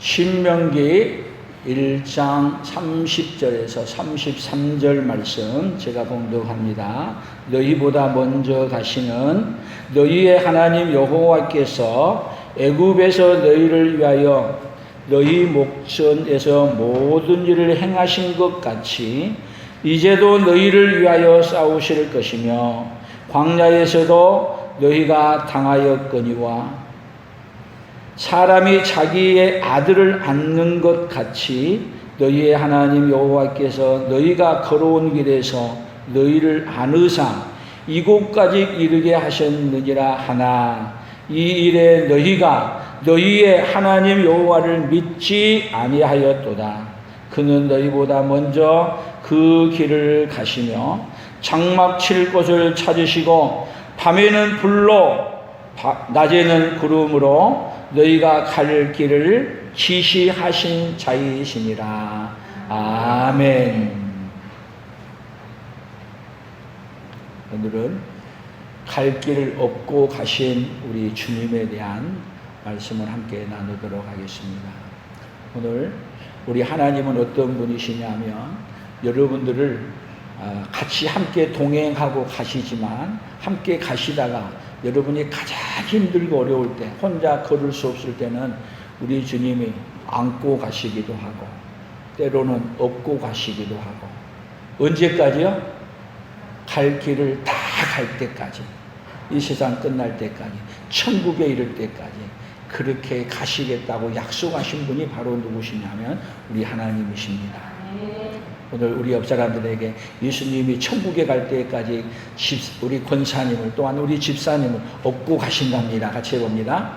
신명기 1장 30절에서 33절 말씀 제가 봉독합니다. 너희보다 먼저 가시는 너희의 하나님 여호와께서 애굽에서 너희를 위하여 너희 목전에서 모든 일을 행하신 것 같이 이제도 너희를 위하여 싸우실 것이며 광야에서도 너희가 당하였거니와 사람이 자기의 아들을 안는 것 같이 너희의 하나님 여호와께서 너희가 걸어온 길에서 너희를 안으사 이곳까지 이르게 하셨느니라 하나 이 일에 너희가 너희의 하나님 여호와를 믿지 아니하였도다. 그는 너희보다 먼저 그 길을 가시며 장막 칠 곳을 찾으시고 밤에는 불로 낮에는 구름으로 너희가 갈 길을 지시하신 자이시니라. 아멘. 오늘은 갈 길을 얻고 가신 우리 주님에 대한 말씀을 함께 나누도록 하겠습니다. 오늘 우리 하나님은 어떤 분이시냐면 여러분들을 같이 함께 동행하고 가시지만 함께 가시다가 여러분이 가장 힘들고 어려울 때 혼자 걸을 수 없을 때는 우리 주님이 안고 가시기도 하고 때로는 업고 가시기도 하고 언제까지요? 갈 길을 다 갈 때까지 이 세상 끝날 때까지 천국에 이를 때까지 그렇게 가시겠다고 약속하신 분이 바로 누구시냐면 우리 하나님이십니다. 오늘 우리 옆 사람들에게 예수님이 천국에 갈 때까지 우리 권사님을 또한 우리 집사님을 업고 가신답니다. 같이 해봅니다.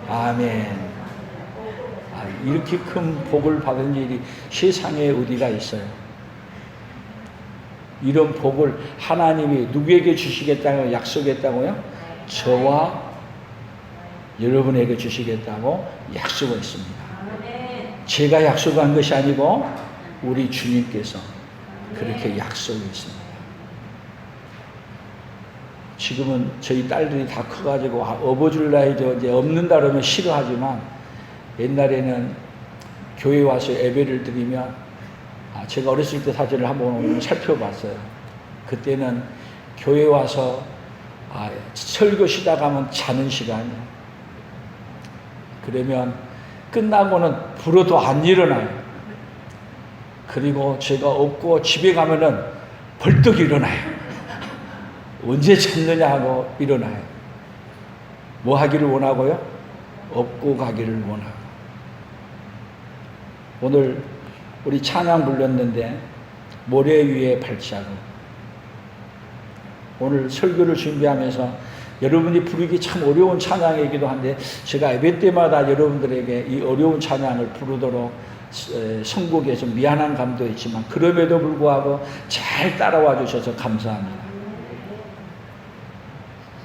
아멘. 이렇게 큰 복을 받은 일이 세상에 어디가 있어요? 이런 복을 하나님이 누구에게 주시겠다고 약속했다고요? 저와 여러분에게 주시겠다고 약속했습니다. 제가 약속한 것이 아니고 우리 주님께서 그렇게 약속했습니다. 지금은 저희 딸들이 다 커가지고 업어줄 나이죠. 이제 없는다 그러면 싫어하지만 옛날에는 교회 와서 예배를 드리면 제가 어렸을 때 사진을 한번 살펴봤어요. 그때는 교회 와서 설교 쉬다가 하면 자는 시간이에요. 그러면 끝나고는 불어도 안 일어나요. 그리고 제가 없고 집에 가면은 벌떡 일어나요. 언제 잤느냐 하고 일어나요. 뭐 하기를 원하고요? 업고 가기를 원하고. 오늘 우리 찬양 불렀는데 모래 위에 발자국. 오늘 설교를 준비하면서 여러분이 부르기 참 어려운 찬양이기도 한데 제가 예배 때마다 여러분들에게 이 어려운 찬양을 부르도록 선곡해서 미안한 감도 있지만 그럼에도 불구하고 잘 따라와 주셔서 감사합니다.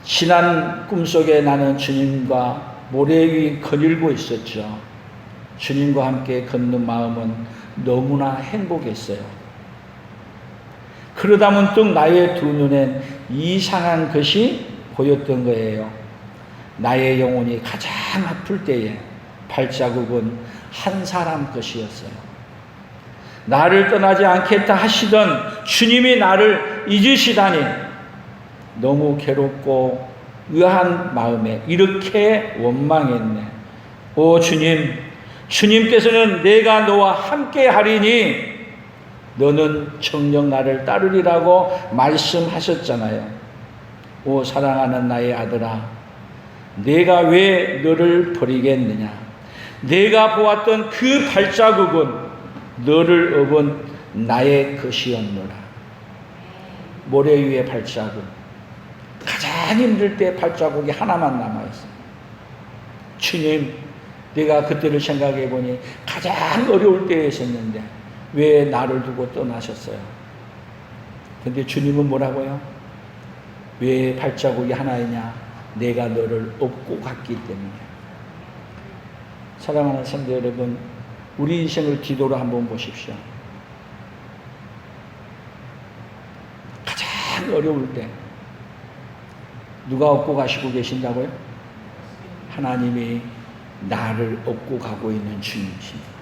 지난 꿈속에 나는 주님과 모래 위 거닐고 있었죠. 주님과 함께 걷는 마음은 너무나 행복했어요. 그러다 문득 나의 두 눈엔 이상한 것이 보였던 거예요. 나의 영혼이 가장 아플 때에 발자국은 한 사람 것이었어요. 나를 떠나지 않겠다 하시던 주님이 나를 잊으시다니 너무 괴롭고 의아한 마음에 이렇게 원망했네. 오 주님, 주님께서는 내가 너와 함께 하리니 너는 정녕 나를 따르리라고 말씀하셨잖아요. 오 사랑하는 나의 아들아, 내가 왜 너를 버리겠느냐? 내가 보았던 그 발자국은 너를 업은 나의 것이었노라. 모래 위의 발자국. 가장 힘들 때 발자국이 하나만 남아있어요. 주님, 내가 그때를 생각해 보니 가장 어려울 때에 있었는데 왜 나를 두고 떠나셨어요? 근데 주님은 뭐라고요? 왜 발자국이 하나이냐? 내가 너를 업고 갔기 때문에. 사랑하는 성도 여러분, 우리 인생을 뒤돌아 한번 보십시오. 가장 어려울 때 누가 업고 가시고 계신다고요? 하나님이 나를 업고 가고 있는 주님이십니다.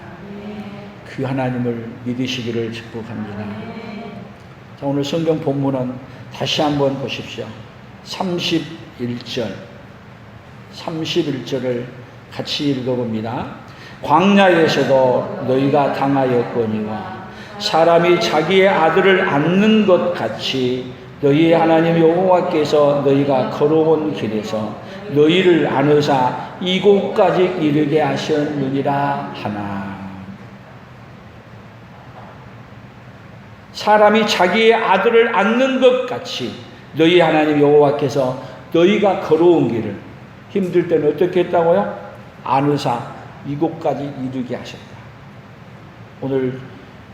그 하나님을 믿으시기를 축복합니다. 자, 오늘 성경 본문은 다시 한번 보십시오. 31절을 같이 읽어봅니다. 광야에서도 너희가 당하였거니와 사람이 자기의 아들을 안는 것 같이 너희의 하나님 여호와께서 너희가 걸어온 길에서 너희를 안으사 이곳까지 이르게 하셨느니라 하나. 사람이 자기의 아들을 안는 것 같이 너희 하나님 여호와께서 너희가 걸어온 길을 힘들 때는 어떻게 했다고요? 안으사 이곳까지 이르게 하셨다. 오늘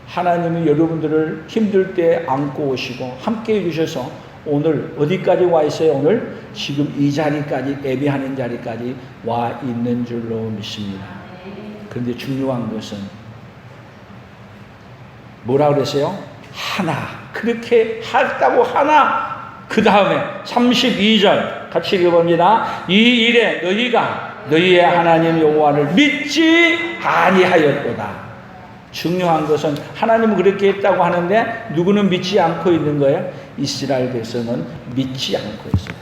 하나님이 여러분들을 힘들 때 안고 오시고 함께 해주셔서 오늘 어디까지 와 있어요? 오늘 지금 이 자리까지, 예배하는 자리까지 와 있는 줄로 믿습니다. 그런데 중요한 것은 뭐라 그랬어요? 하나. 그렇게 했다고 하나. 그 다음에 32절 같이 읽어봅니다. 이 일에 너희가 너희의 하나님 여호와를 믿지 아니하였도다. 중요한 것은 하나님은 그렇게 했다고 하는데 누구는 믿지 않고 있는 거예요? 이스라엘 백성은 믿지 않고 있어요.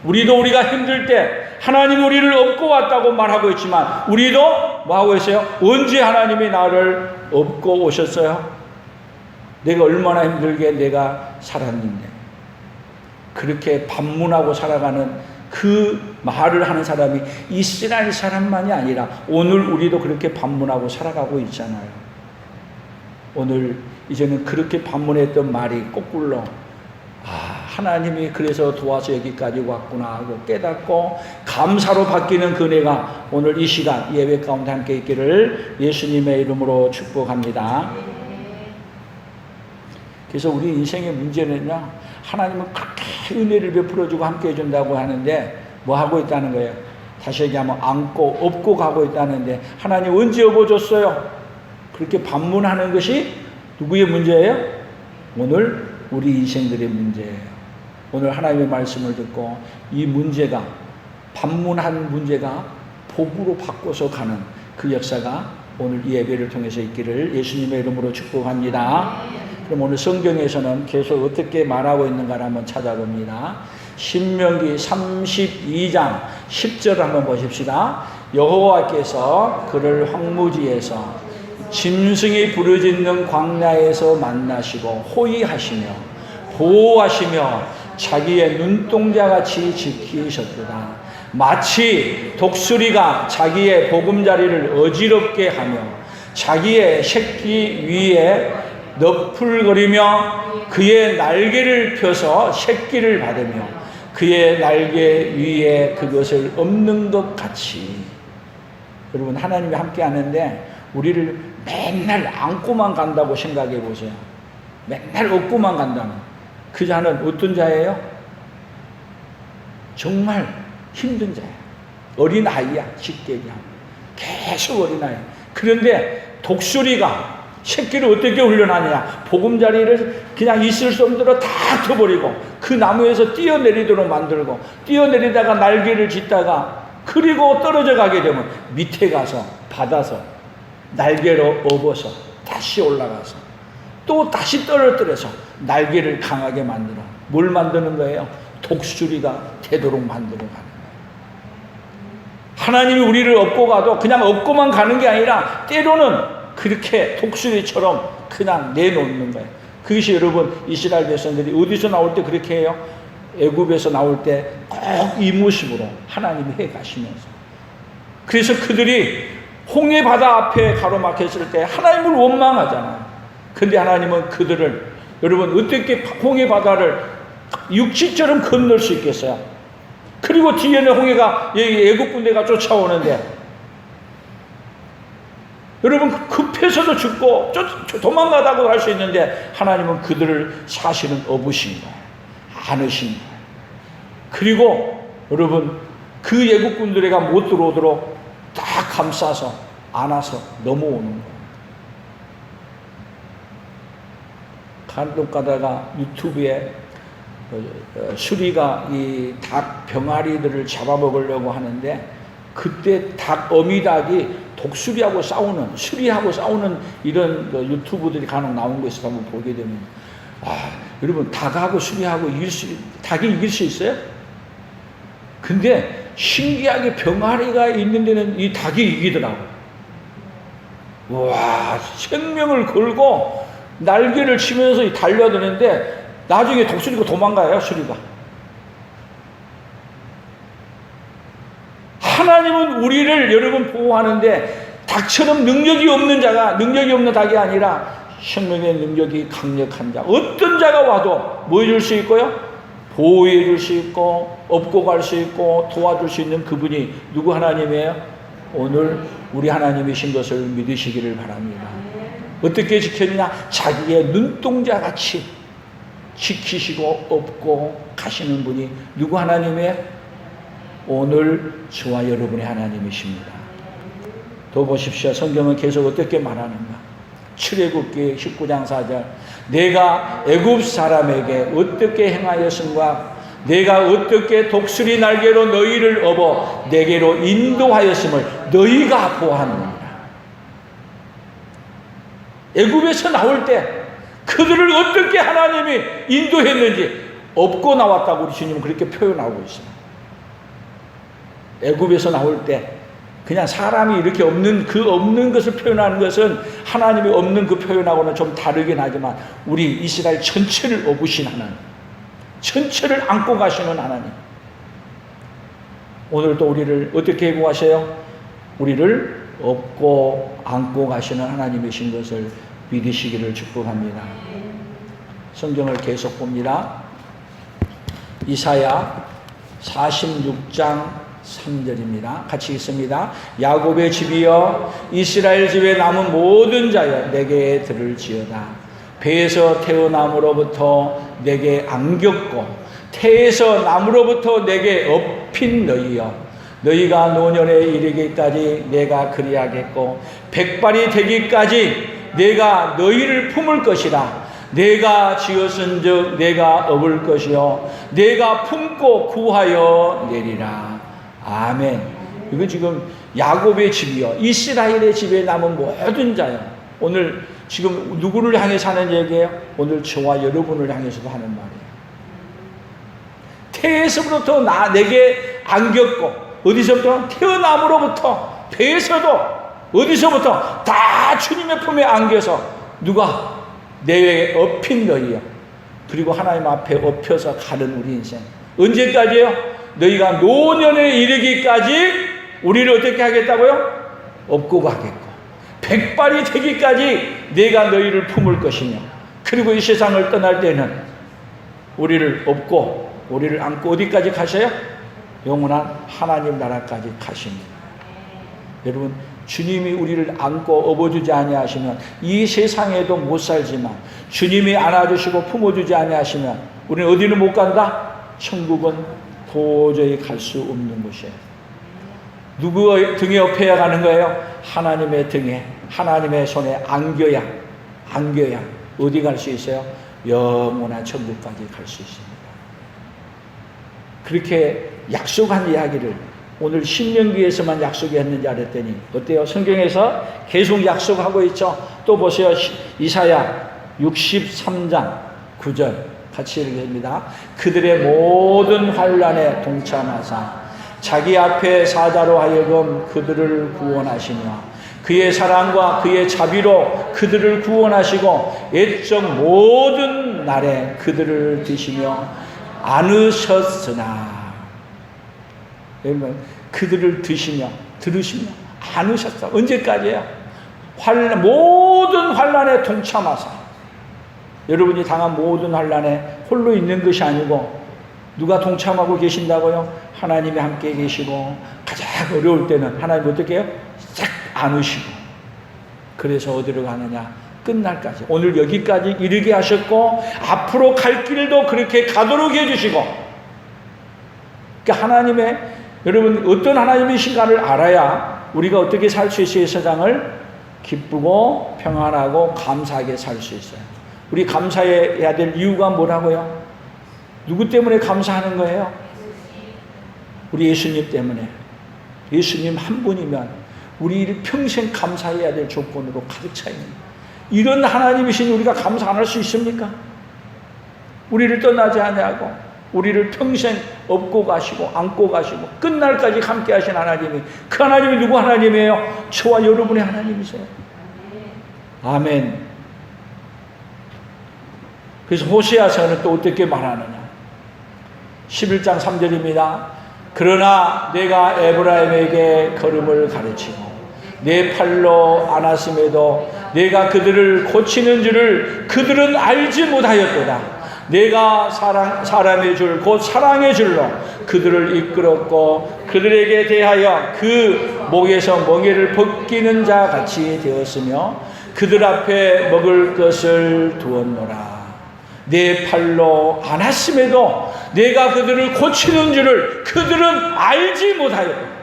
우리가 힘들 때 하나님 우리를 업고 왔다고 말하고 있지만 우리도 뭐하고 있어요? 언제 하나님이 나를 업고 오셨어요? 내가 얼마나 힘들게 내가 살았는데. 그렇게 반문하고 살아가는 그 말을 하는 사람이 이스라엘 사람만이 아니라 오늘 우리도 그렇게 반문하고 살아가고 있잖아요. 오늘 이제는 그렇게 반문했던 말이 거꾸로 하나님이 그래서 도와서 여기까지 왔구나 하고 깨닫고 감사로 바뀌는 그네가 오늘 이 시간 예배 가운데 함께 있기를 예수님의 이름으로 축복합니다. 그래서 우리 인생의 문제는요, 하나님은 그렇게 은혜를 베풀어주고 함께 해준다고 하는데 뭐 하고 있다는 거예요? 다시 얘기하면 안고 업고 가고 있다는데 하나님 언제 업어줬어요? 그렇게 반문하는 것이 누구의 문제예요? 오늘 우리 인생들의 문제예요. 오늘 하나님의 말씀을 듣고 이 문제가, 반문한 문제가 복으로 바꿔서 가는 그 역사가 오늘 이 예배를 통해서 있기를 예수님의 이름으로 축복합니다. 그럼 오늘 성경에서는 계속 어떻게 말하고 있는가를 한번 찾아봅니다. 신명기 32장 10절 한번 보십시다. 여호와께서 그를 황무지에서 짐승이 부르짖는 광야에서 만나시고 호위하시며 보호하시며 자기의 눈동자같이 지키셨도다. 마치 독수리가 자기의 보금자리를 어지럽게 하며 자기의 새끼 위에 너풀거리며 그의 날개를 펴서 새끼를 받으며 그의 날개 위에 그것을 엎는 것 같이. 여러분, 하나님이 함께 하는데 우리를 맨날 안고만 간다고 생각해 보세요. 맨날 업고만 간다는 그 자는 어떤 자예요? 정말 힘든 자예요. 어린아이야. 쉽게 얘기하면 계속 어린아이. 그런데 독수리가 새끼를 어떻게 훈련하느냐? 보금자리를 그냥 있을 수 없는 대로 다 흩어버리고 그 나무에서 뛰어내리도록 만들고 뛰어내리다가 날개를 짓다가 그리고 떨어져 가게 되면 밑에 가서 받아서 날개로 업어서 다시 올라가서 또 다시 떨어뜨려서 날개를 강하게 만들어. 뭘 만드는 거예요? 독수리가 되도록 만들어 가는 거예요. 하나님이 우리를 업고 가도 그냥 업고만 가는 게 아니라 때로는 그렇게 독수리처럼 그냥 내놓는 거예요. 그것이 여러분 이스라엘 백성들이 어디서 나올 때 그렇게 해요? 애굽에서 나올 때 꼭 이 모습으로 하나님이 해 가시면서. 그래서 그들이 홍해 바다 앞에 가로막혔을 때 하나님을 원망하잖아요. 근데 하나님은 그들을, 여러분 어떻게 홍해 바다를 육지처럼 건널 수 있겠어요? 그리고 뒤에는 홍해가 애굽 군대가 쫓아오는데 여러분 급해서도 죽고 도망가다고 할 수 있는데 하나님은 그들을 사실은 업으신 거예요. 안으신 거예요. 그리고 여러분 그 애국군들에가 못 들어오도록 다 감싸서 안아서 넘어오는 거예요. 간혹 가다가 유튜브에 수리가 이 닭 병아리들을 잡아먹으려고 하는데 그때 닭 어미닭이 독수리하고 싸우는 수리하고 싸우는 이런 유튜브들이 간혹 나온 거 있어서 한번 보게 되면 여러분 닭하고 수리하고 닭이 이길 수 있어요? 근데 신기하게 병아리가 있는 데는 이 닭이 이기더라고. 와, 생명을 걸고 날개를 치면서 달려드는데 나중에 독수리가 도망가요, 수리가. 하나님은 우리를 여러분 보호하는데 닭처럼 능력이 없는 자가, 능력이 없는 닭이 아니라 생명의 능력이 강력한 자, 어떤 자가 와도 뭐 해줄 수 있고요? 보호해 줄 수 있고 업고 갈 수 있고 도와줄 수 있는 그분이 누구 하나님이에요? 오늘 우리 하나님이신 것을 믿으시기를 바랍니다. 어떻게 지켰느냐? 자기의 눈동자같이 지키시고 업고 가시는 분이 누구 하나님이에요? 오늘 저와 여러분의 하나님이십니다. 더 보십시오. 성경은 계속 어떻게 말하는가? 출애굽기 19장 4절, 내가 애굽 사람에게 어떻게 행하였음과 내가 어떻게 독수리 날개로 너희를 업어 내게로 인도하였음을 너희가 보았느니라. 애굽에서 나올 때 그들을 어떻게 하나님이 인도했는지 업고 나왔다고 우리 주님은 그렇게 표현하고 있어요. 애굽에서 나올 때 그냥 사람이 이렇게 없는 것을 표현하는 것은 하나님이 없는 그 표현하고는 좀 다르긴 하지만 우리 이스라엘 전체를 업으신 하나님, 전체를 안고 가시는 하나님, 오늘도 우리를 어떻게 구하세요? 우리를 업고 안고 가시는 하나님이신 것을 믿으시기를 축복합니다. 성경을 계속 봅니다. 이사야 46장 3절입니다. 같이 읽습니다. 야곱의 집이여 이스라엘 집에 남은 모든 자여 내게 들을지어다. 배에서 태어남으로부터 내게 안겼고 태에서 남으로부터 내게 업힌 너희여 너희가 노년에 이르기까지 내가 그리하겠고 백발이 되기까지 내가 너희를 품을 것이라. 내가 지었은즉 내가 업을 것이요 내가 품고 구하여 내리라. 아멘. 이거 지금 야곱의 집이요 이스라엘의 집에 남은 모든 자요. 오늘 지금 누구를 향해서 하는 얘기예요? 오늘 저와 여러분을 향해서도 하는 말이에요. 태에서부터 내게 안겼고 어디서부터? 태어남으로부터 배에서도 어디서부터? 다 주님의 품에 안겨서 누가? 내게 업힌 너희요. 그리고 하나님 앞에 업혀서 가는 우리 인생. 언제까지요? 너희가 노년에 이르기까지 우리를 어떻게 하겠다고요? 업고 가겠고 백발이 되기까지 내가 너희를 품을 것이며 그리고 이 세상을 떠날 때는 우리를 업고 우리를 안고 어디까지 가셔요? 영원한 하나님 나라까지 가십니다. 여러분 주님이 우리를 안고 업어주지 아니하시면 이 세상에도 못 살지만 주님이 안아주시고 품어주지 아니하시면 우리는 어디는 못 간다? 천국은 도저히 갈 수 없는 곳이에요. 누구 등에 업혀야 가는 거예요? 하나님의 등에 하나님의 손에 안겨야 어디 갈 수 있어요? 영원한 천국까지 갈 수 있습니다. 그렇게 약속한 이야기를 오늘 신명기에서만 약속했는지 알았더니 어때요? 성경에서 계속 약속하고 있죠. 또 보세요. 이사야 63장 9절 같이 읽습니다. 그들의 모든 환난에 동참하사 자기 앞에 사자로 하여금 그들을 구원하시며 그의 사랑과 그의 자비로 그들을 구원하시고 애적 모든 날에 그들을 드시며 안으셨으나 여러분 그들을 드시며 들으시며 안으셨어. 언제까지예요? 모든 환난에 동참하사 여러분이 당한 모든 환난에 홀로 있는 것이 아니고 누가 동참하고 계신다고요? 하나님이 함께 계시고 가장 어려울 때는 하나님 어떻게 해요? 싹 안으시고 그래서 어디로 가느냐? 끝날까지 오늘 여기까지 이르게 하셨고 앞으로 갈 길도 그렇게 가도록 해주시고 그러니까 하나님의 여러분 어떤 하나님이신가를 알아야 우리가 어떻게 살 수 있어요? 세상을 기쁘고 평안하고 감사하게 살 수 있어요. 우리 감사해야 될 이유가 뭐라고요? 누구 때문에 감사하는 거예요? 우리 예수님 때문에. 예수님 한 분이면 우리 평생 감사해야 될 조건으로 가득 차 있는, 이런 하나님이신 우리가 감사 안 할 수 있습니까? 우리를 떠나지 아니하고 우리를 평생 업고 가시고 안고 가시고 끝날까지 함께 하신 하나님이, 그 하나님이 누구 하나님이에요? 저와 여러분의 하나님이세요. 아멘. 그래서 호세아서는 또 어떻게 말하느냐? 11장 3절입니다. 그러나 내가 에브라임에게 걸음을 가르치고 내 팔로 안았음에도 내가 그들을 고치는 줄을 그들은 알지 못하였도다. 내가 사람의 줄 곧 사랑의 줄로 그들을 이끌었고 그들에게 대하여 그 목에서 멍에를 벗기는 자 같이 되었으며 그들 앞에 먹을 것을 두었노라. 내 팔로 안았음에도 내가 그들을 고치는 줄을 그들은 알지 못하였다.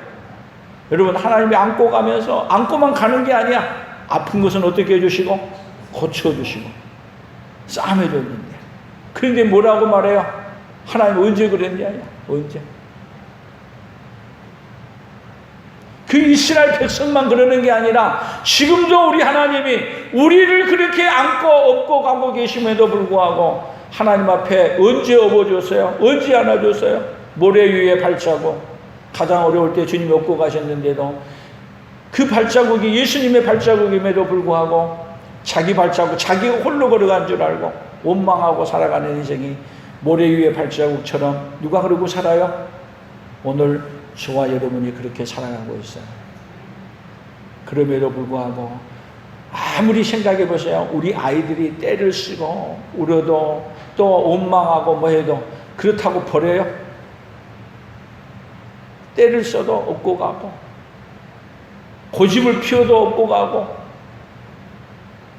여러분, 하나님이 안고 가면서 안고만 가는 게 아니야. 아픈 것은 어떻게 해주시고 고쳐주시고 싸매줬는데, 그런데 뭐라고 말해요? 하나님 언제 그랬냐? 언제? 그 이스라엘 백성만 그러는 게 아니라 지금도 우리 하나님이 우리를 그렇게 안고 업고 가고 계심에도 불구하고 하나님 앞에 언제 업어줬어요? 언제 안아줬어요? 모래 위에 발자국, 가장 어려울 때 주님이 업고 가셨는데도 그 발자국이 예수님의 발자국임에도 불구하고 자기 발자국, 자기 홀로 걸어간 줄 알고 원망하고 살아가는 인생이 모래 위의 발자국처럼 누가 그러고 살아요? 오늘 저와 여러분이 그렇게 살아가고 있어요. 그럼에도 불구하고 아무리 생각해 보세요. 우리 아이들이 때를 쓰고 울어도 또 원망하고 뭐 해도 그렇다고 버려요? 때를 써도 업고 가고 고집을 피워도 업고 가고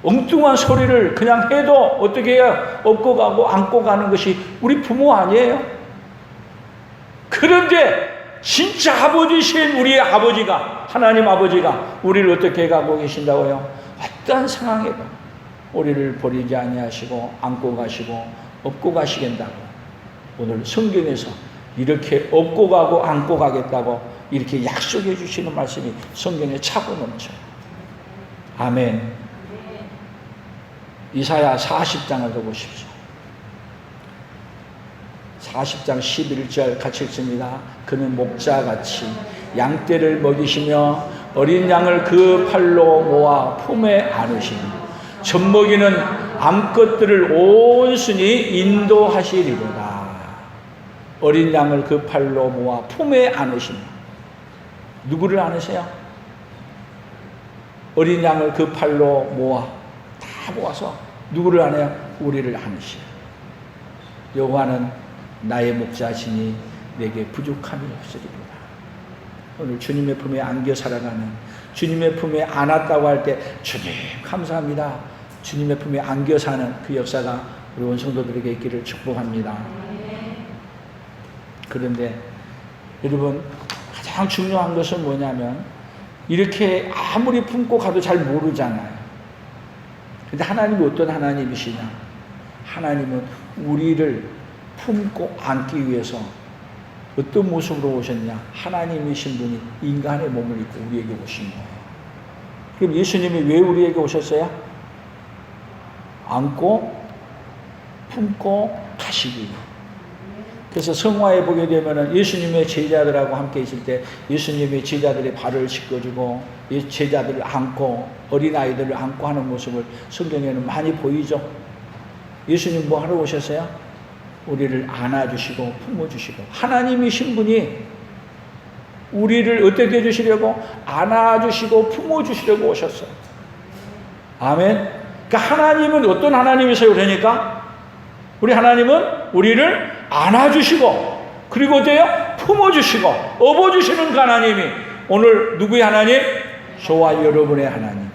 엉뚱한 소리를 그냥 해도 어떻게 해요? 업고 가고 안고 가는 것이 우리 부모 아니에요? 그런데 진짜 아버지신 우리의 아버지가, 하나님 아버지가 우리를 어떻게 가고 계신다고요? 어떤 상황에도 우리를 버리지 아니하시고 안고 가시고 업고 가시겠다고 오늘 성경에서 이렇게 업고 가고 안고 가겠다고 이렇게 약속해 주시는 말씀이 성경에 차고 넘쳐요. 아멘. 이사야 40장을 더 보십시오. 40장 11절 같이 읽습니다. 그는 목자같이 양떼를 먹이시며 어린 양을 그 팔로 모아 품에 안으시며 젖먹이는 암컷들을 온순히 인도하시리로다. 어린 양을 그 팔로 모아 품에 안으시며, 누구를 안으세요? 어린 양을 그 팔로 모아 다 모아서 누구를 안아요? 우리를 안으시요. 여호와는 나의 목자시니 내게 부족함이 없으리로다. 오늘 주님의 품에 안겨 살아가는, 주님의 품에 안았다고 할 때 주님 감사합니다, 주님의 품에 안겨 사는 그 역사가 우리 온 성도들에게 있기를 축복합니다. 그런데 여러분, 가장 중요한 것은 뭐냐면 이렇게 아무리 품고 가도 잘 모르잖아요. 근데 하나님이 어떤 하나님이시냐? 하나님은 우리를 품고 안기 위해서 어떤 모습으로 오셨냐? 하나님이신 분이 인간의 몸을 입고 우리에게 오신 거예요. 그럼 예수님이 왜 우리에게 오셨어요? 안고 품고 가시기. 그래서 성화에 보게 되면은 예수님의 제자들하고 함께 있을 때 예수님의 제자들의 발을 씻겨주고 제자들을 안고 어린아이들을 안고 하는 모습을 성경에는 많이 보이죠. 예수님 뭐 하러 오셨어요? 우리를 안아주시고 품어주시고, 하나님이신 분이 우리를 어떻게 해주시려고? 안아주시고 품어주시려고 오셨어요. 아멘. 그러니까 하나님은 어떤 하나님이세요? 그러니까 우리 하나님은 우리를 안아주시고 그리고 어때요? 품어주시고 업어주시는 그 하나님이 오늘 누구의 하나님? 저와 여러분의 하나님.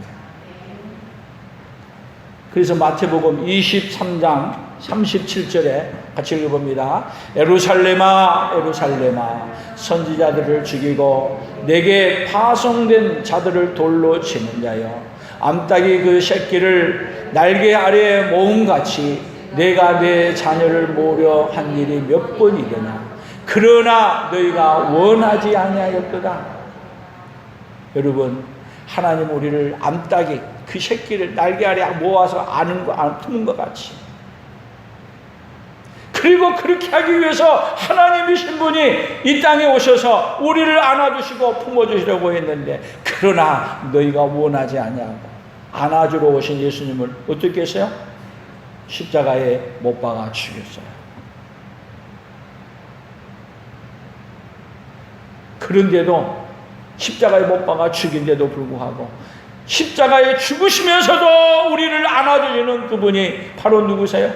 그래서 마태복음 23장 37절에 같이 읽어봅니다. 에루살렘아 에루살렘아 선지자들을 죽이고 내게 파송된 자들을 돌로 치는 자여, 암탉이 그 새끼를 날개 아래에 모음같이 내가 내 자녀를 모려 한 일이 몇 번이더냐. 그러나 너희가 원하지 아니하였도다. 여러분, 하나님 우리를 암탉이 그 새끼를 날개 아래 모아서 품은 것 같이, 그리고 그렇게 하기 위해서 하나님이신 분이 이 땅에 오셔서 우리를 안아주시고 품어주시려고 했는데, 그러나 너희가 원하지 아니하고 안아주러 오신 예수님을 어떻게 했어요? 십자가에 못 박아 죽였어요. 그런데도, 십자가에 못 박아 죽인데도 불구하고 십자가에 죽으시면서도 우리를 안아주시는 그분이 바로 누구세요?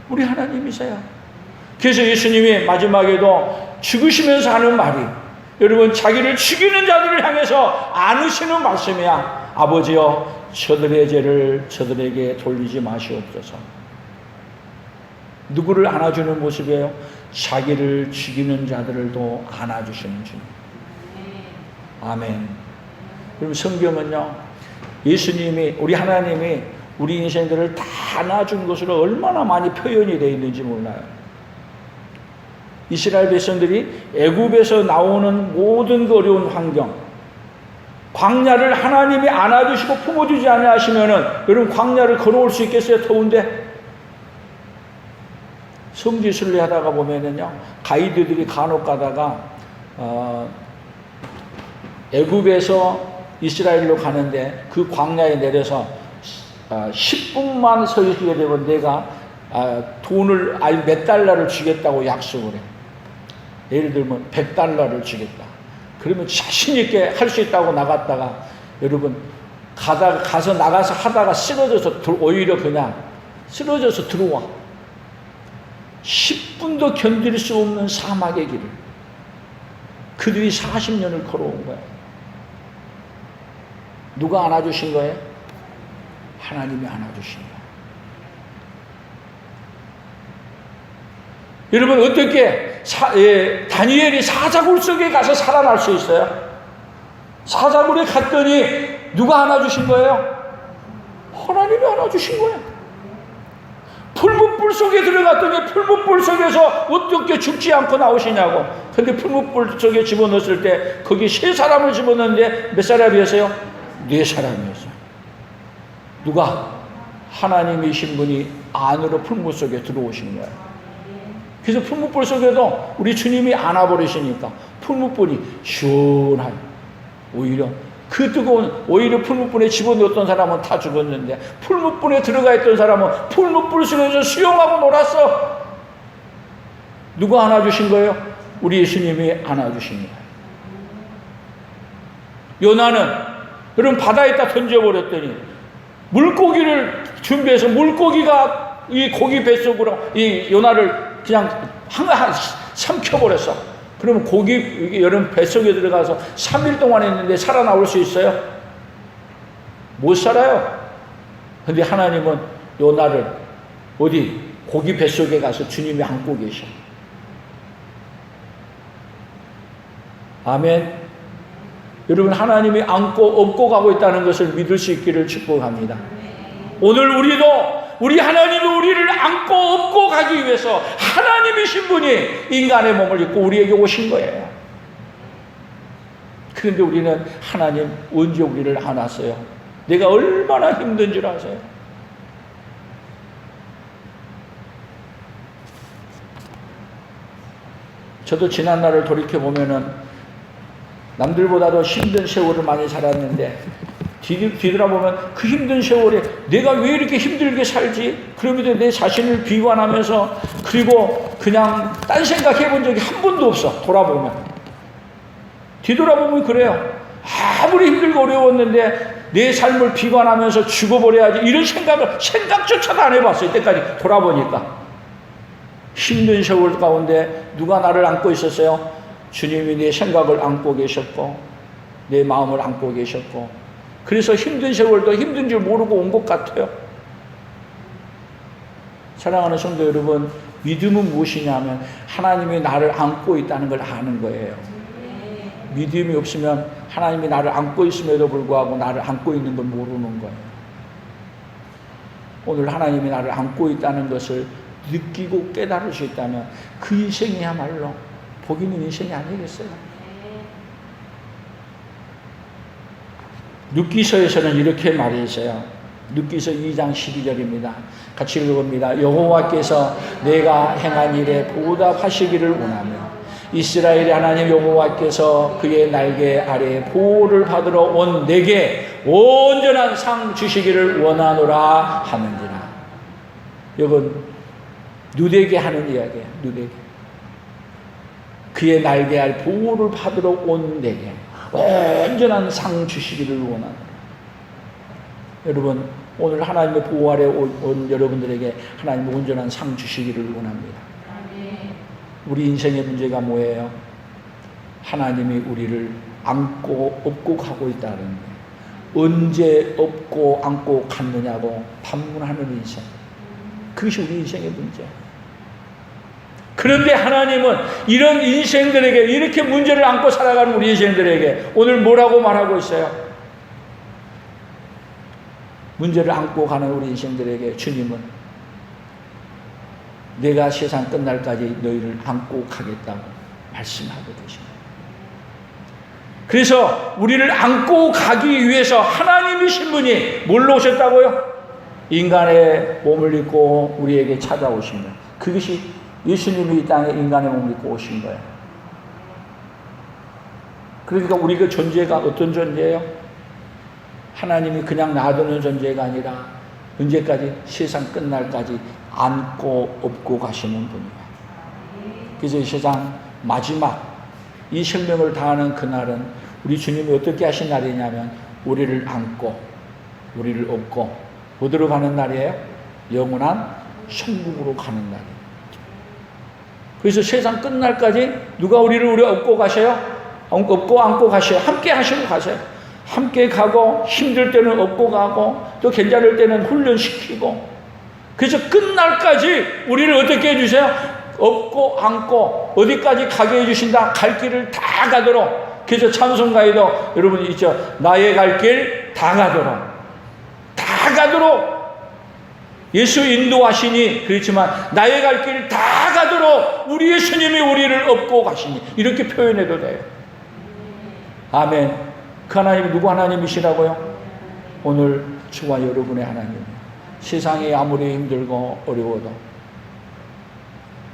우리 하나님이세요. 그래서 예수님이 마지막에도 죽으시면서 하는 말이, 여러분, 자기를 죽이는 자들을 향해서 안으시는 말씀이야. 아버지여, 저들의 죄를 저들에게 돌리지 마시옵소서. 누구를 안아주는 모습이에요? 자기를 죽이는 자들도 안아주시는 주님. 아멘. 그럼 성경은요, 예수님이, 우리 하나님이 우리 인생들을 다 안아준 것으로 얼마나 많이 표현이 되어 있는지 몰라요. 이스라엘 백성들이 애굽에서 나오는 모든 그 어려운 환경, 광야를 하나님이 안아주시고 품어주지 아니하시면은 여러분, 광야를 걸어올 수 있겠어요? 더운데. 성지순례 하다가 보면은요, 가이드들이 간혹 가다가 애굽에서 이스라엘로 가는데 그 광야에 내려서 10분만 서 있게 되면 내가 돈을 몇 달러를 주겠다고 약속을 해. 예를 들면 100달러를 주겠다. 그러면 자신 있게 할 수 있다고 나갔다가, 여러분, 가서 나가서 하다가 쓰러져서 오히려 그냥 쓰러져서 들어와. 10분도 견딜 수 없는 사막의 길을 그들이 40년을 걸어온 거예요. 누가 안아주신 거예요? 하나님이 안아주신 거예요. 여러분, 어떻게 다니엘이 사자굴 속에 가서 살아날 수 있어요? 사자굴에 갔더니 누가 안아주신 거예요? 하나님이 안아주신 거예요. 풀무불 속에 들어갔더니 풀무불 속에서 어떻게 죽지 않고 나오시냐고. 근데 풀무불 속에 집어넣었을 때 거기 3사람을 집어넣는데 몇 사람이었어요? 4사람이었어요. 누가? 하나님이신 분이 안으로 풀무 속에 들어오신 거예요. 그래서 풀무불 속에도 우리 주님이 안아버리시니까 풀무불이 시원하요. 오히려 그 뜨거운, 오히려 풀무불에 집어넣었던 사람은 다 죽었는데 풀무불에 들어가 있던 사람은 풀무불 속에서 수영하고 놀았어. 누가 안아주신 거예요? 우리 예수님이 안아주신 거예요. 요나는, 여러분, 바다에다 던져버렸더니 물고기를 준비해서 물고기가 이 고기 뱃속으로 이 요나를 그냥 삼켜버렸어. 그러면 고기, 여러분, 뱃속에 들어가서 3일 동안 했는데 살아나올 수 있어요? 못 살아요. 근데 하나님은 요나를 어디? 고기 뱃속에 가서 주님이 안고 계셔. 아멘. 여러분, 하나님이 안고 업고 가고 있다는 것을 믿을 수 있기를 축복합니다. 오늘 우리도, 우리 하나님이 우리를 안고 업고 가기 위해서 하나님이신 분이 인간의 몸을 입고 우리에게 오신 거예요. 그런데 우리는 하나님 언제 우리를 안았어요? 내가 얼마나 힘든 줄 아세요? 저도 지난 날을 돌이켜보면은 남들보다도 힘든 세월을 많이 살았는데 뒤돌아보면 그 힘든 세월에 내가 왜 이렇게 힘들게 살지? 그러면서 내 자신을 비관하면서, 그리고 그냥 딴 생각해 본 적이 한 번도 없어. 뒤돌아보면 그래요. 아무리 힘들고 어려웠는데 내 삶을 비관하면서 죽어버려야지, 이런 생각조차도 안 해봤어요. 이때까지 돌아보니까. 힘든 세월 가운데 누가 나를 안고 있었어요? 주님이 내 생각을 안고 계셨고 내 마음을 안고 계셨고, 그래서 힘든 세월도 힘든 줄 모르고 온 것 같아요. 사랑하는 성도 여러분, 믿음은 무엇이냐면 하나님이 나를 안고 있다는 걸 아는 거예요. 믿음이 없으면 하나님이 나를 안고 있음에도 불구하고 나를 안고 있는 걸 모르는 거예요. 오늘 하나님이 나를 안고 있다는 것을 느끼고 깨달을 수 있다면 그 인생이야말로 복 있는 인생이 아니겠어요? 룻기서에서는 이렇게 말했어요. 룻기서 2장 12절입니다. 같이 읽어봅니다. 여호와께서 내가 행한 일에 보답하시기를 원하며 이스라엘의 하나님 여호와께서 그의 날개 아래 보호를 받으러 온 내게 온전한 상 주시기를 원하노라 하는지라. 이건 누대게 하는 이야기예요. 누대게. 그의 날개 아래 보호를 받으러 온 내게 온전한 상 주시기를 원하노라. 여러분, 오늘 하나님의 보호 아래 온 여러분들에게 하나님의 온전한 상 주시기를 원합니다. 우리 인생의 문제가 뭐예요? 하나님이 우리를 안고 업고 가고 있다는 거예요. 언제 업고 안고 갔느냐고 반문하는 인생. 그것이 우리 인생의 문제예요. 그런데 하나님은 이런 인생들에게, 이렇게 문제를 안고 살아가는 우리 인생들에게 오늘 뭐라고 말하고 있어요? 문제를 안고 가는 우리 인생들에게 주님은 내가 세상 끝날까지 너희를 안고 가겠다고 말씀하고 계십니다. 그래서 우리를 안고 가기 위해서 하나님이신 분이 뭘로 오셨다고요? 인간의 몸을 입고 우리에게 찾아오십니다. 그것이 예수님이 이 땅에 인간의 몸을 입고 오신 거예요. 그러니까 우리 그 존재가 어떤 존재예요? 하나님이 그냥 놔두는 존재가 아니라 언제까지? 세상 끝날까지 안고 업고 가시는 분이에요. 그래서 이 세상 마지막 이 생명을 다하는 그날은 우리 주님이 어떻게 하신 날이냐면 우리를 안고 우리를 업고 어디로 가는 날이에요? 영원한 천국으로 가는 날이에요. 그래서 세상 끝날까지 누가 우리 업고 가셔요? 업고 안고 가셔요. 함께 하시고 가세요. 함께 가고 힘들 때는 업고 가고 또 괜찮을 때는 훈련시키고, 그래서 끝날까지 우리를 어떻게 해주세요? 업고 안고 어디까지 가게 해주신다? 갈 길을 다 가도록. 그래서 찬송가에도 여러분 있죠? 나의 갈 길 다 가도록, 다 가도록 예수 인도하시니, 그렇지만 나의 갈 길 다 가도록 우리 예수님이 우리를 업고 가시니, 이렇게 표현해도 돼요. 아멘. 그 하나님이 누구 하나님이시라고요? 오늘 저와 여러분의 하나님. 세상이 아무리 힘들고 어려워도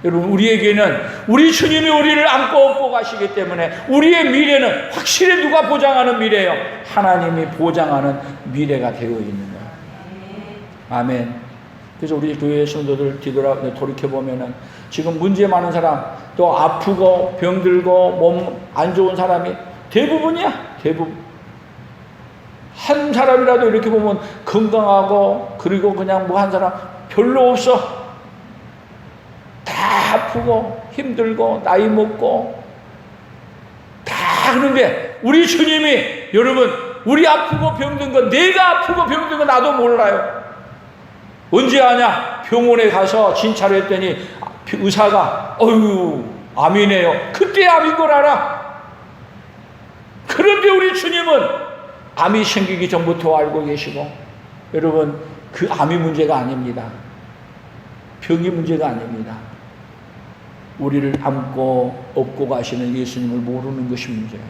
여러분, 우리에게는 우리 주님이 우리를 안고 업고 가시기 때문에 우리의 미래는 확실히 누가 보장하는 미래예요? 하나님이 보장하는 미래가 되어 있는 거예요. 아멘. 그래서 우리 교회 성도들 돌이켜보면은 지금 문제 많은 사람, 또 아프고 병들고 몸 안 좋은 사람이 대부분이야. 대부분. 한 사람이라도 이렇게 보면 건강하고, 그리고 그냥 뭐 한 사람 별로 없어. 다 아프고 힘들고 나이 먹고 다 그런데 우리 주님이, 여러분, 우리 아프고 병든 거, 내가 아프고 병든 거 나도 몰라요. 언제 아냐? 병원에 가서 진찰을 했더니 의사가 어휴 암이네요. 그때 암인 걸 알아. 그런데 우리 주님은 암이 생기기 전부터 알고 계시고, 여러분, 그 암이 문제가 아닙니다. 병이 문제가 아닙니다. 우리를 안고 업고 가시는 예수님을 모르는 것이 문제예요.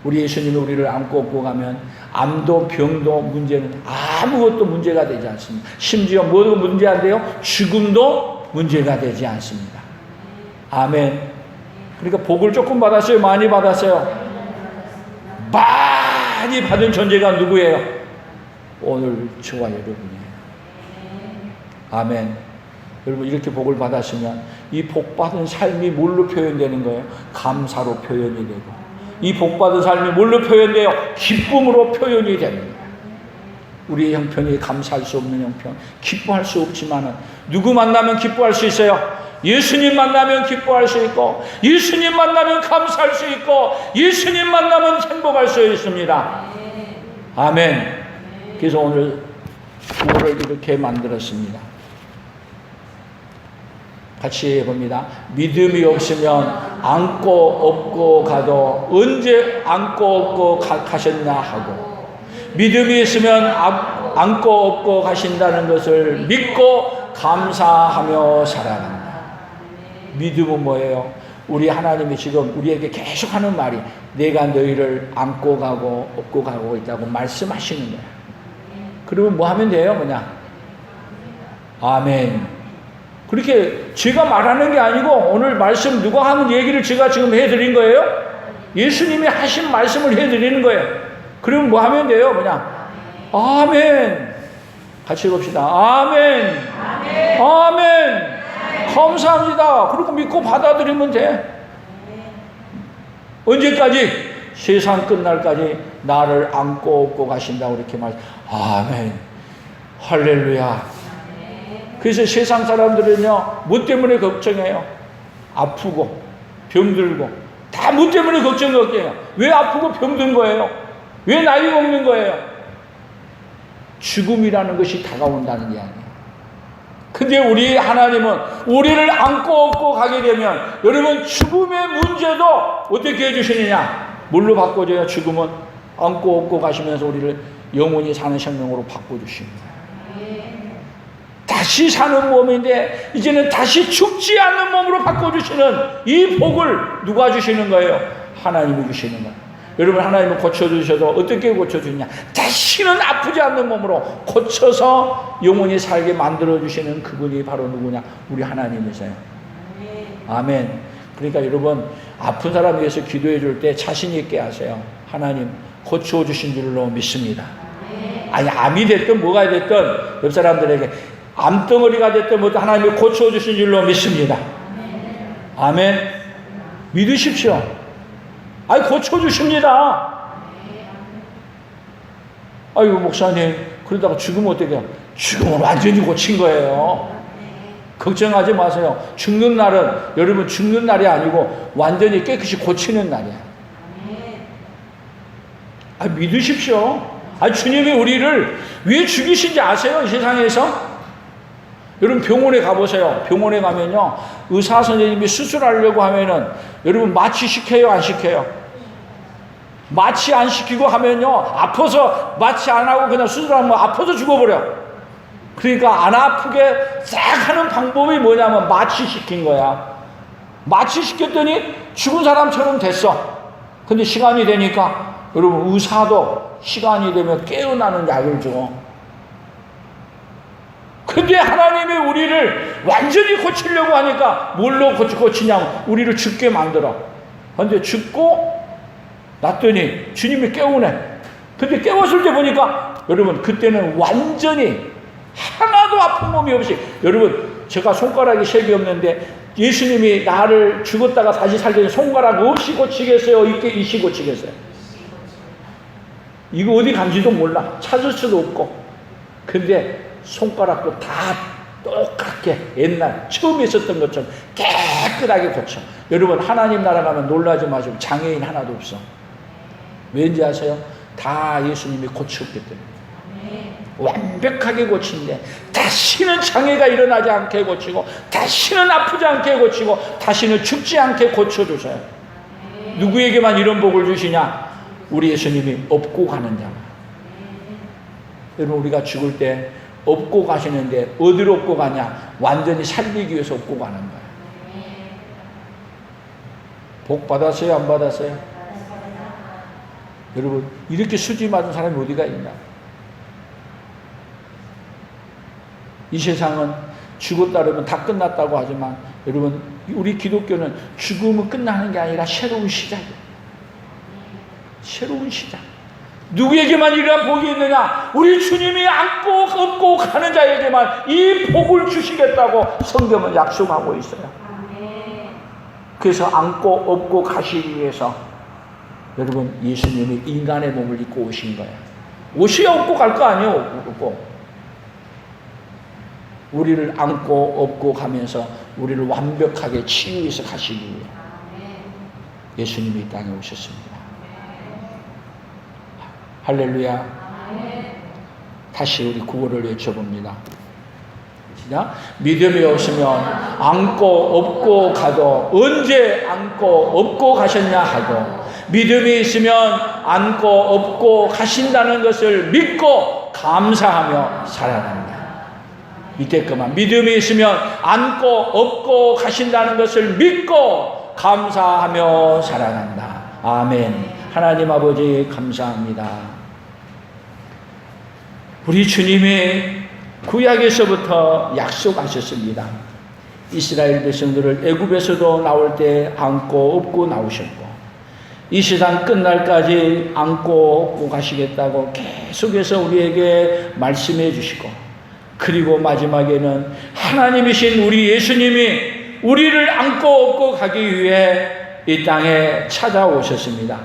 우리 예수님이 우리를 안고 업고 가면 암도 병도 문제는 아무것도 문제가 되지 않습니다. 심지어 뭐도 문제 안 돼요? 죽음도 문제가 되지 않습니다. 아멘. 그러니까 복을 조금 받았어요? 많이 받았어요? 많이 받은 존재가 누구예요? 오늘 저와 여러분이에요. 아멘. 여러분, 이렇게 복을 받았으면 이 복받은 삶이 뭘로 표현되는 거예요? 감사로 표현이 되고, 이 복받은 삶이 뭘로 표현돼요? 기쁨으로 표현이 되는 거예요. 우리의 형편이 감사할 수 없는 형편, 기뻐할 수 없지만은 누구 만나면 기뻐할 수 있어요? 예수님 만나면 기뻐할 수 있고, 예수님 만나면 감사할 수 있고, 예수님 만나면 행복할 수 있습니다. 아멘. 그래서 오늘 구호를 이렇게 만들었습니다. 같이 해봅니다. 믿음이 없으면 안고 업고 가도 언제 안고 업고 가셨나 하고, 믿음이 있으면 안고 업고 가신다는 것을 믿고 감사하며 살아간다. 믿음은 뭐예요? 우리 하나님이 지금 우리에게 계속 하는 말이 내가 너희를 안고 가고 업고 가고 있다고 말씀하시는 거야. 그러면 뭐 하면 돼요? 뭐냐? 아멘. 그렇게 제가 말하는 게 아니고 오늘 말씀 누가 하는 얘기를 제가 지금 해드린 거예요? 예수님이 하신 말씀을 해드리는 거예요. 그러면 뭐 하면 돼요? 뭐냐? 아멘. 같이 봅시다. 아멘. 아멘. 아멘. 감사합니다. 그리고 믿고 받아들이면 돼. 언제까지? 세상 끝날까지 나를 안고 업고 가신다고 이렇게 말. 아멘. 할렐루야. 그래서 세상 사람들은요, 뭐 때문에 걱정해요? 아프고 병들고 다 뭐 때문에 걱정해요? 왜 아프고 병든 거예요? 왜 나이 먹는 거예요? 죽음이라는 것이 다가온다는 이야기예요. 근데 우리 하나님은 우리를 안고 업고 가게 되면 여러분 죽음의 문제도 어떻게 해주시느냐? 뭘로 바꿔줘요? 죽음은 안고 업고 가시면서 우리를 영원히 사는 생명으로 바꿔주십니다. 다시 사는 몸인데 이제는 다시 죽지 않는 몸으로 바꿔주시는 이 복을 누가 주시는 거예요? 하나님이 주시는 거예요. 여러분 하나님은 고쳐주셔도 어떻게 고쳐주냐? 다시는 아프지 않는 몸으로 고쳐서 영원히 살게 만들어주시는 그분이 바로 누구냐? 우리 하나님이세요. 아멘. 그러니까 여러분 아픈 사람 위해서 기도해 줄 때 자신 있게 하세요. 하나님 고쳐주신 줄로 믿습니다. 아니 암이 됐든 뭐가 됐든 옆 사람들에게 암덩어리가 됐든 뭐든 하나님이 고쳐주신 줄로 믿습니다. 아멘. 믿으십시오. 아니 고쳐주십니다. 아이고 목사님 그러다가 죽으면 어떻게 해요? 죽으면 완전히 고친 거예요. 걱정하지 마세요. 죽는 날은 여러분 죽는 날이 아니고 완전히 깨끗이 고치는 날이야. 아 믿으십시오. 아 주님이 우리를 왜 죽이신지 아세요? 이 세상에서? 여러분 병원에 가보세요. 병원에 가면요 의사 선생님이 수술하려고 하면은 여러분 마취 시켜요? 안 시켜요? 마취 안 시키고 하면요 아파서 마취 안 하고 그냥 수술하면 아파서 죽어버려. 그러니까 안 아프게 싹 하는 방법이 뭐냐면 마취 시킨 거야. 마취 시켰더니 죽은 사람처럼 됐어. 근데 시간이 되니까 여러분 의사도 시간이 되면 깨어나는 약을 줘. 근데 하나님이 우리를 완전히 고치려고 하니까 뭘로 고치냐면 우리를 죽게 만들어. 근데 죽고 났더니 주님이 깨우네. 근데 깨웠을 때 보니까 여러분 그때는 완전히 하나도 아픈 몸이 없이, 여러분 제가 손가락이 3개 없는데 예수님이 나를 죽었다가 다시 살더니 손가락 없이 고치겠어요? 이시 고치겠어요? 이거 어디 간지도 몰라. 찾을 수도 없고. 근데 손가락도 다 똑같게 옛날 처음 있었던 것처럼 깨끗하게 고쳐. 여러분 하나님 나라 가면 놀라지 마시고 장애인 하나도 없어. 왠지 아세요? 다 예수님이 고쳤기 때문에. 완벽하게 고친데 다시는 장애가 일어나지 않게 고치고 다시는 아프지 않게 고치고 다시는 죽지 않게 고쳐주세요. 누구에게만 이런 복을 주시냐? 우리 예수님이 업고 가는 자. 여러분 우리가 죽을 때 업고 가시는데 어디로 업고 가냐? 완전히 살리기 위해서 업고 가는 거예요. 복 받았어요? 안 받았어요? 여러분 이렇게 수지 맞은 사람이 어디가 있나? 이 세상은 죽었다 그러면 다 끝났다고 하지만 여러분 우리 기독교는 죽음은 끝나는 게 아니라 새로운 시작이에요. 새로운 시작. 누구에게만 이러한 복이 있느냐? 우리 주님이 안고 업고 가는 자에게만 이 복을 주시겠다고 성경은 약속하고 있어요. 그래서 안고 업고 가시기 위해서 여러분 예수님이 인간의 몸을 입고 오신 거예요. 옷이 업고 갈 거 아니에요. 업고. 우리를 안고 업고 가면서 우리를 완벽하게 치유해서 가시기 위해 예수님이 이 땅에 오셨습니다. 할렐루야. 다시 우리 구호를 외쳐봅니다. 시작. 믿음이 없으면 안고 업고 가도 언제 안고 업고 가셨냐 하고, 믿음이 있으면 안고 업고 가신다는 것을 믿고 감사하며 살아간다. 밑에 것만 믿음이 있으면 안고 업고 가신다는 것을 믿고 감사하며 살아간다. 아멘. 하나님 아버지 감사합니다. 우리 주님이 구약에서부터 약속하셨습니다. 이스라엘 백성들을 애굽에서도 나올 때 안고 업고 나오셨고 이 세상 끝날까지 안고 업고 가시겠다고 계속해서 우리에게 말씀해 주시고 그리고 마지막에는 하나님이신 우리 예수님이 우리를 안고 업고 가기 위해 이 땅에 찾아오셨습니다.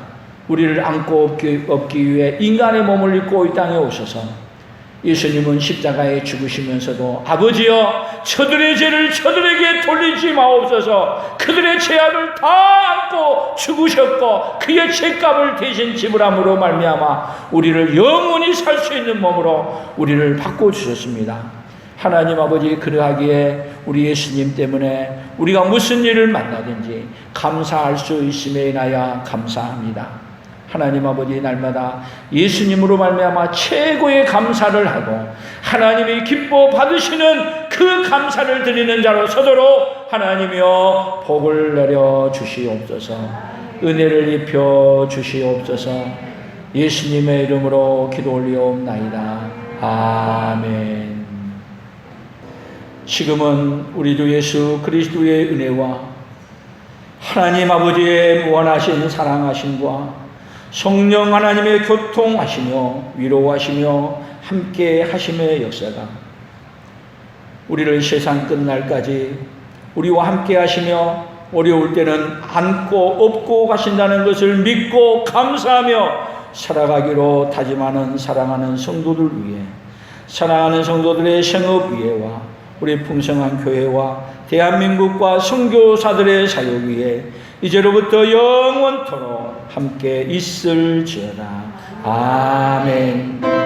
우리를 안고 업기 위해 인간의 몸을 입고 이 땅에 오셔서 예수님은 십자가에 죽으시면서도 아버지여 저들의 죄를 저들에게 돌리지 마옵소서. 그들의 죄악을 다 안고 죽으셨고 그의 죄값을 대신 지불함으로 말미암아 우리를 영원히 살 수 있는 몸으로 우리를 바꿔주셨습니다. 하나님 아버지 그러하기에 우리 예수님 때문에 우리가 무슨 일을 만나든지 감사할 수 있음에 인하여 감사합니다. 하나님 아버지 날마다 예수님으로 말미암아 최고의 감사를 하고 하나님이 기뻐 받으시는 그 감사를 드리는 자로 서도록 하나님이여 복을 내려 주시옵소서. 은혜를 입혀 주시옵소서. 예수님의 이름으로 기도 올리옵나이다. 아멘. 지금은 우리 주 예수 그리스도의 은혜와 하나님 아버지의 무한하신 사랑하심과 성령 하나님의 교통하시며 위로하시며 함께 하심의 역사가 우리를 세상 끝날까지 우리와 함께 하시며 어려울 때는 안고 업고 가신다는 것을 믿고 감사하며 살아가기로 다짐하는 사랑하는 성도들 위해 사랑하는 성도들의 생업 위에와 우리 풍성한 교회와 대한민국과 선교사들의 사역 위에 이제로부터 영원토록 함께 있을지어다. 아멘.